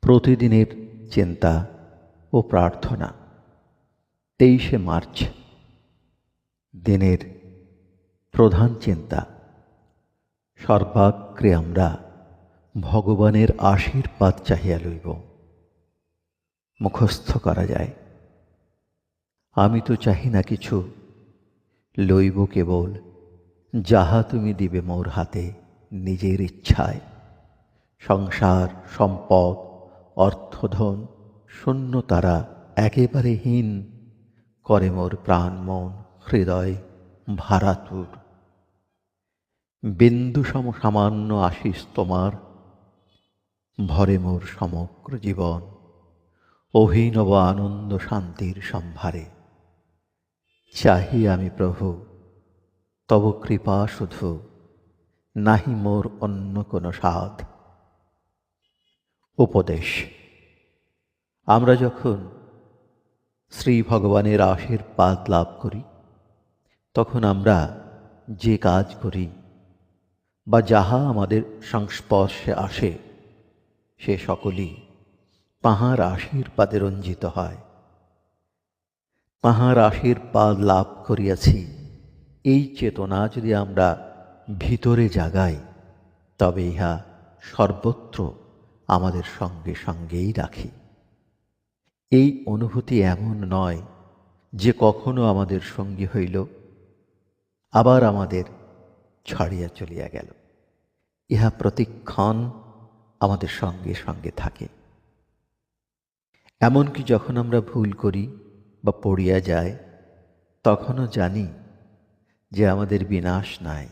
প্রতিদিনের চিন্তা ও প্রার্থনা। 23শে মার্চ, দিনের প্রধান চিন্তা। সর্বাগ্রে আমরা ভগবানের আশীর্বাদ চাহিয়া লইব। মুখস্থ করা যায়, আমি তো চাহি না কিছু, লইব কেবল যাহা তুমি দিবে মোর হাতে নিজের ইচ্ছায়। সংসার, সম্পদ, অর্থধন শূন্য তারা একেবারে হীন, করে মোর প্রাণ মন হৃদয় ভারাতুর। বিন্দু সম সামান্য আশিস তোমার, ভরে মোর সমগ্র জীবন অভিনব আনন্দ শান্তির সম্ভারে। চাহি আমি প্রভু তব কৃপা শুধু, নাহি মোর অন্য কোনো সাধ। উপদেশ। আমরা যখন শ্রী ভগবানের আশীর্বাদ লাভ করি, তখন আমরা যে কাজ করি বা যাহা আমাদের সংস্পর্শে আসে, সে সকলই তাঁহার আশীর্বাদে রঞ্জিত হয়। তাঁহার আশীর্বাদ লাভ করিয়াছি, এই চেতনা যদি আমরা ভিতরে জাগাই, তবে ইহা সর্বত্র আমাদের সঙ্গে সঙ্গেই রাখি। এই অনুভূতি এমন নয় যে কখনো আমাদের সঙ্গী হইল, আবার আমাদের ছাড়িয়া চলিয়া গেল। ইহা প্রতিক্ষণ আমাদের সঙ্গে সঙ্গে থাকে। এমনকি যখন আমরা ভুল করি বা পড়িয়া যাই, তখনও জানি যে আমাদের বিনাশ নাই,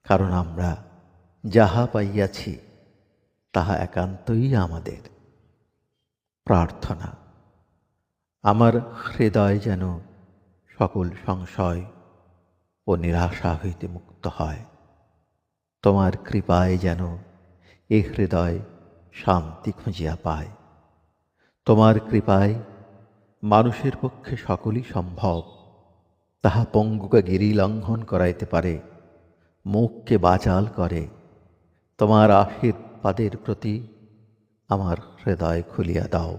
কারণ আমরা যাহা পাইয়াছি তাহা একান্তই আমাদের। প্রার্থনা। আমার হৃদয় যেন সকল সংশয় ও নিরাশা হইতে মুক্ত হয়। তোমার কৃপায় যেন এ হৃদয় শান্তি খুঁজিয়া পায়। তোমার কৃপায় মানুষের পক্ষে সকলই সম্ভব। তাহা পঙ্গুকে গিরি লঙ্ঘন করাইতে পারে, মুখকে বাচাল করে। তোমার আশীর্বাদের প্রতি আমার হৃদয় খুলিয়া দাও।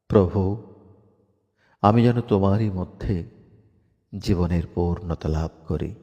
প্রভু, আমি যেন তোমারই মধ্যে জীবনের পূর্ণতা লাভ করি।